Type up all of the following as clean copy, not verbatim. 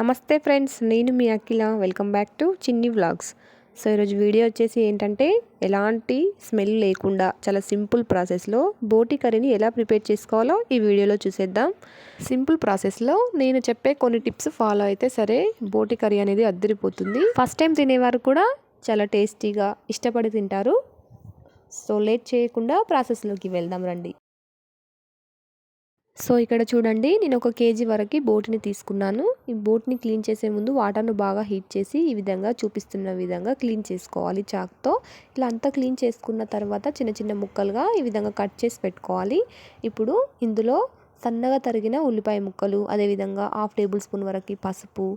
నమస్తే ఫ్రెండ్స్, నేను మీ అఖిల. Welcome back to చిన్ని వ్లాగ్స్. సో ఈరోజు వీడియో వచ్చేసి ఏంటంటే, ఎలాంటి స్మెల్ లేకుండా చాలా సింపుల్ ప్రాసెస్లో బోటి కర్రీని ఎలా ప్రిపేర్ చేసుకోవాలో ఈ వీడియోలో చూసేద్దాం. సింపుల్ ప్రాసెస్లో నేను చెప్పే కొన్ని టిప్స్ ఫాలో అయితే సరే బోటి కర్రీ అనేది అద్దరిపోతుంది. ఫస్ట్ టైం తినేవారు కూడా చాలా టేస్టీగా ఇష్టపడి తింటారు. సో లేట్ చేయకుండా ప్రాసెస్లోకి వెళ్దాం రండి. సో ఇక్కడ చూడండి, నేను 1 కేజీ వరకు బోటిని తీసుకున్నాను. ఈ బోట్ని క్లీన్ చేసే ముందు వాటర్ను బాగా హీట్ చేసి ఈ విధంగా చూపిస్తున్న విధంగా క్లీన్ చేసుకోవాలి చాక్తో. ఇలా అంతా క్లీన్ చేసుకున్న తర్వాత చిన్న చిన్న ముక్కలుగా ఈ విధంగా కట్ చేసి పెట్టుకోవాలి. ఇప్పుడు ఇందులో సన్నగా తరిగిన ఉల్లిపాయ ముక్కలు, అదేవిధంగా 1/2 టేబుల్ స్పూన్ వరకు పసుపు,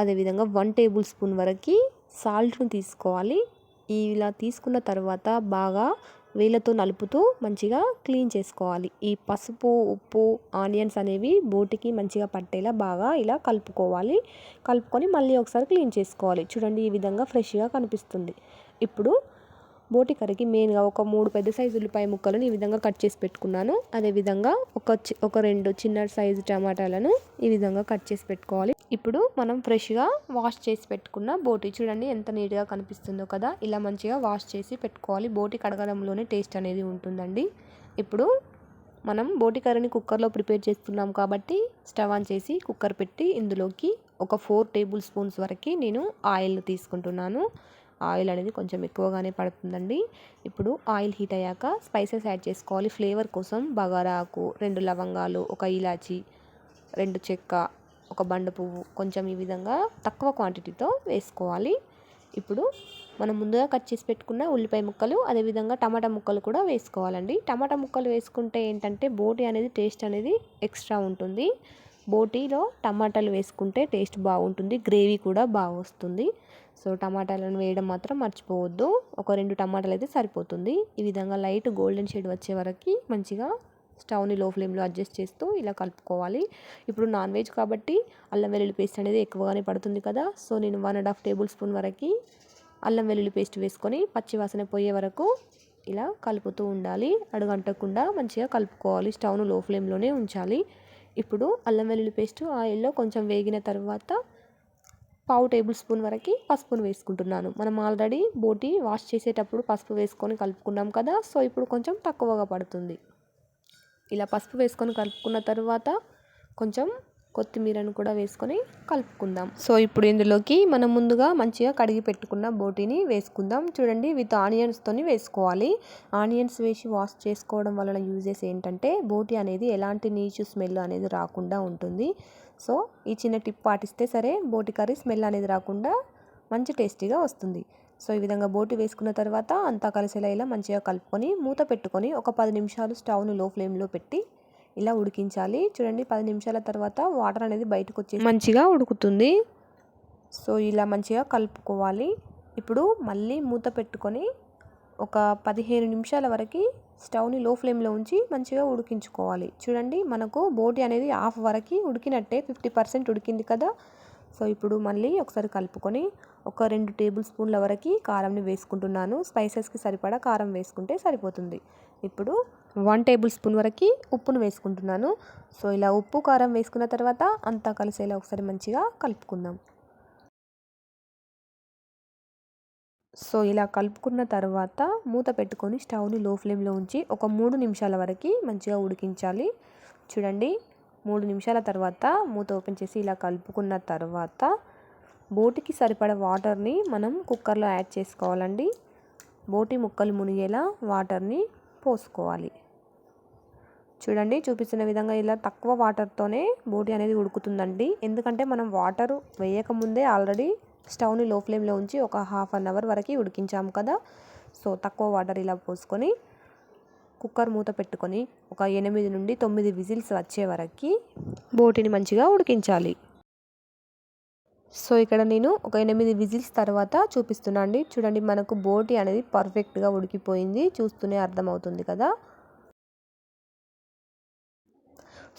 అదేవిధంగా 1 టేబుల్ స్పూన్ వరకు సాల్ట్ను తీసుకోవాలి. ఇలా తీసుకున్న తర్వాత బాగా వేళ్ళతో నలుపుతూ మంచిగా క్లీన్ చేసుకోవాలి. ఈ పసుపు, ఉప్పు, ఆనియన్స్ అనేవి బోటికి మంచిగా పట్టేలా బాగా ఇలా కలుపుకొని మళ్ళీ ఒకసారి క్లీన్ చేసుకోవాలి. చూడండి, ఈ విధంగా ఫ్రెష్గా కనిపిస్తుంది. ఇప్పుడు బోటి కర్రీకి మెయిన్గా ఒక 3 పెద్ద సైజు ఉల్లిపాయ ముక్కలను ఈ విధంగా కట్ చేసి పెట్టుకున్నాను. అదేవిధంగా ఒక 2 చిన్న సైజు టమాటాలను ఈ విధంగా కట్ చేసి పెట్టుకోవాలి. ఇప్పుడు మనం ఫ్రెష్గా వాష్ చేసి పెట్టుకున్న బోటి చూడండి ఎంత నీట్గా కనిపిస్తుందో కదా. ఇలా మంచిగా వాష్ చేసి పెట్టుకోవాలి. బోటి కడగడంలోనే టేస్ట్ అనేది ఉంటుందండి. ఇప్పుడు మనం బోటి కర్రీని కుక్కర్లో ప్రిపేర్ చేస్తున్నాం కాబట్టి స్టవ్ ఆన్ చేసి కుక్కర్ పెట్టి ఇందులోకి ఒక 4 టేబుల్ స్పూన్స్ వరకు నేను ఆయిల్ తీసుకుంటున్నాను. ఆయిల్ అనేది కొంచెం ఎక్కువగానే పడుతుందండి. ఇప్పుడు ఆయిల్ హీట్ అయ్యాక స్పైసెస్ యాడ్ చేసుకోవాలి. ఫ్లేవర్ కోసం బగారా ఆకు, 2 లవంగాలు, 1 ఇలాచి, 2 చెక్క, 1 బండ పువ్వు కొంచెం ఈ విధంగా తక్కువ క్వాంటిటీతో వేసుకోవాలి. ఇప్పుడు మనం ముందుగా కట్ చేసి పెట్టుకున్న ఉల్లిపాయ ముక్కలు, అదేవిధంగా టమాటా ముక్కలు కూడా వేసుకోవాలండి. టమాటా ముక్కలు వేసుకుంటే ఏంటంటే బోటి అనేది టేస్ట్ అనేది ఎక్స్ట్రా ఉంటుంది. బోటీలో టమాటాలు వేసుకుంటే టేస్ట్ బాగుంటుంది, గ్రేవీ కూడా బాగా వస్తుంది. సో టమాటాలను వేయడం మాత్రం మర్చిపోవద్దు. ఒక 2 టమాటాలు అయితే సరిపోతుంది. ఈ విధంగా లైట్ గోల్డెన్ షేడ్ వచ్చే వరకు మంచిగా స్టవ్ని లో ఫ్లేమ్లో అడ్జస్ట్ చేస్తూ ఇలా కలుపుకోవాలి. ఇప్పుడు నాన్ వెజ్ కాబట్టి అల్లం వెల్లుల్లి పేస్ట్ అనేది ఎక్కువగానే పడుతుంది కదా. సో నేను 1.5 టేబుల్ స్పూన్ వరకు అల్లం వెల్లుల్లి పేస్ట్ వేసుకొని పచ్చివాసన పోయే వరకు ఇలా కలుపుతూ ఉండాలి. అడుగంటకుండా మంచిగా కలుపుకోవాలి. స్టవ్ను లో ఫ్లేమ్లోనే ఉంచాలి. ఇప్పుడు అల్లం వెల్లుల్లి పేస్ట్ ఆయిల్లో కొంచెం వేగిన తర్వాత 1/2 టేబుల్ స్పూన్ వరకు పసుపును వేసుకుంటున్నాను. మనం ఆల్రెడీ బోటి వాష్ చేసేటప్పుడు పసుపు వేసుకొని కలుపుకున్నాం కదా. సో ఇప్పుడు కొంచెం తక్కువగా పడుతుంది. ఇలా పసుపు వేసుకొని కలుపుకున్న తర్వాత కొంచెం కొత్తిమీరను కూడా వేసుకొని కలుపుకుందాం. సో ఇప్పుడు ఇందులోకి మనం ముందుగా మంచిగా కడిగి పెట్టుకున్న బోటిని వేసుకుందాం. చూడండి, విత్ ఆనియన్స్తోని వేసుకోవాలి. ఆనియన్స్ వేసి వాష్ చేసుకోవడం వలన యూజెస్ ఏంటంటే బోటి అనేది ఎలాంటి నీచు స్మెల్ అనేది రాకుండా ఉంటుంది. సో ఈ చిన్న టిప్ పాటిస్తే సరే బోటి కర్రీ స్మెల్ అనేది రాకుండా మంచి టేస్టీగా వస్తుంది. సో ఈ విధంగా బోటి వేసుకున్న తర్వాత అంతా కలిసేలా ఇలా మంచిగా కలుపుకొని మూత పెట్టుకొని ఒక 10 నిమిషాలు స్టవ్ను లో ఫ్లేమ్లో పెట్టి ఇలా ఉడికించాలి. చూడండి, 10 నిమిషాల తర్వాత వాటర్ అనేది బయటకు వచ్చి మంచిగా ఉడుకుతుంది. సో ఇలా మంచిగా కలుపుకోవాలి. ఇప్పుడు మళ్ళీ మూత పెట్టుకొని ఒక 15 నిమిషాల వరకు స్టవ్ని లో ఫ్లేమ్లో ఉంచి మంచిగా ఉడికించుకోవాలి. చూడండి, మనకు బోటి అనేది హాఫ్ వరకు ఉడికినట్టే, 50% ఉడికింది కదా. సో ఇప్పుడు మళ్ళీ ఒకసారి కలుపుకొని ఒక 2 టేబుల్ స్పూన్ల వరకు కారంని వేసుకుంటున్నాను. స్పైసెస్కి సరిపడా కారం వేసుకుంటే సరిపోతుంది. ఇప్పుడు 1 టేబుల్ స్పూన్ వరకు ఉప్పును వేసుకుంటున్నాను. సో ఇలా ఉప్పు కారం వేసుకున్న తర్వాత అంతా కలిసేలా ఒకసారి మంచిగా కలుపుకుందాం. సో ఇలా కలుపుకున్న తర్వాత మూత పెట్టుకొని స్టవ్ని లో ఫ్లేమ్లో ఉంచి ఒక 3 నిమిషాల వరకు మంచిగా ఉడికించాలి. చూడండి, 3 నిమిషాల తర్వాత మూత ఓపెన్ చేసి ఇలా కలుపుకున్న తర్వాత బోటికి సరిపడ వాటర్ని మనం కుక్కర్లో యాడ్ చేసుకోవాలండి. బోటి ముక్కలు మునిగేలా వాటర్ని పోసుకోవాలి. చూడండి, చూపిస్తున్న విధంగా ఇలా తక్కువ వాటర్తోనే బోటి అనేది ఉడుకుతుందండి. ఎందుకంటే మనం వాటర్ వేయకముందే ఆల్రెడీ స్టవ్ని లో ఫ్లేమ్లో ఉంచి ఒక ½ అన్ అవర్ వరకు ఉడికించాము కదా. సో తక్కువ వాటర్ ఇలా పోసుకొని కుక్కర్ మూత పెట్టుకొని ఒక 8 నుండి 9 విజిల్స్ వచ్చే వరకు బోటిని మంచిగా ఉడికించాలి. సో ఇక్కడ నేను ఒక 8 విజిల్స్ తర్వాత చూపిస్తున్నా అండి. చూడండి, మనకు బోటి అనేది పర్ఫెక్ట్గా ఉడికిపోయింది. చూస్తూనే అర్థమవుతుంది కదా.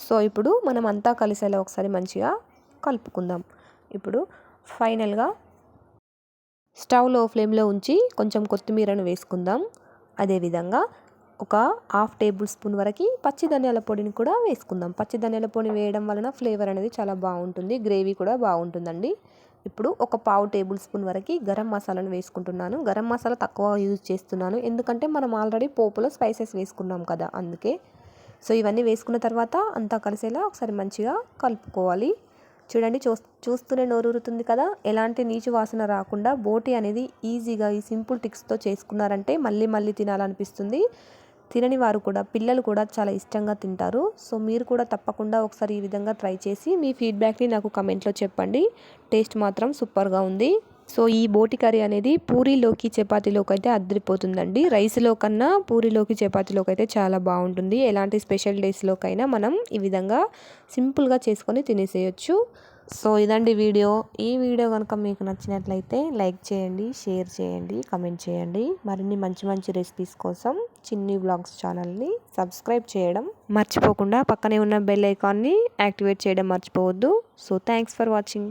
సో ఇప్పుడు మనం అంతా కలిసేలా ఒకసారి మంచిగా కలుపుకుందాం. ఇప్పుడు ఫైనల్గా స్టవ్ లో ఫ్లేమ్లో ఉంచి కొంచెం కొత్తిమీరను వేసుకుందాం. అదేవిధంగా ఒక హాఫ్ టేబుల్ స్పూన్ వరకు పచ్చి ధనియాల పొడిని కూడా వేసుకుందాం. పచ్చి ధనియాల పొడి వేయడం వలన ఫ్లేవర్ అనేది చాలా బాగుంటుంది, గ్రేవీ కూడా బాగుంటుందండి. ఇప్పుడు ఒక పావు టేబుల్ స్పూన్ వరకు గరం మసాలాను వేసుకుంటున్నాను. గరం మసాలా తక్కువ యూజ్ చేస్తున్నాను, ఎందుకంటే మనం ఆల్రెడీ పోపులో స్పైసెస్ వేసుకున్నాం కదా, అందుకే. సో ఇవన్నీ వేసుకున్న తర్వాత అంతా కలిసేలా ఒకసారి మంచిగా కలుపుకోవాలి. చూడండి, చూస్తూనే నోరూరుతుంది కదా. ఎలాంటి నీచు వాసన రాకుండా బోటి అనేది ఈజీగా ఈ సింపుల్ టిక్స్తో చేసుకున్నారంటే మళ్ళీ మళ్ళీ తినాలనిపిస్తుంది. తినని వారు కూడా, పిల్లలు కూడా చాలా ఇష్టంగా తింటారు. సో మీరు కూడా తప్పకుండా ఒకసారి ఈ విధంగా ట్రై చేసి మీ ఫీడ్బ్యాక్ని నాకు కమెంట్లో చెప్పండి. టేస్ట్ మాత్రం సూపర్గా ఉంది. సో ఈ బోటి కర్రీ అనేది పూరీలోకి చపాతీలోకి అయితే అద్దరిపోతుందండి. రైస్లో కన్నా పూరీలోకి చపాతీలోకి అయితే చాలా బాగుంటుంది. ఎలాంటి స్పెషల్ డేస్లోకైనా మనం ఈ విధంగా సింపుల్గా చేసుకొని తినేసేయచ్చు. సో ఇదండి వీడియో. ఈ వీడియో కనుక మీకు నచ్చినట్లయితే లైక్ చేయండి, షేర్ చేయండి, కమెంట్ చేయండి. మరిన్ని మంచి మంచి రెసిపీస్ కోసం చిన్ని వ్లాగ్స్ ఛానల్ని సబ్స్క్రైబ్ చేయడం మర్చిపోకుండా పక్కనే ఉన్న బెల్ ఐకాన్ని యాక్టివేట్ చేయడం మర్చిపోవద్దు. So thanks for watching.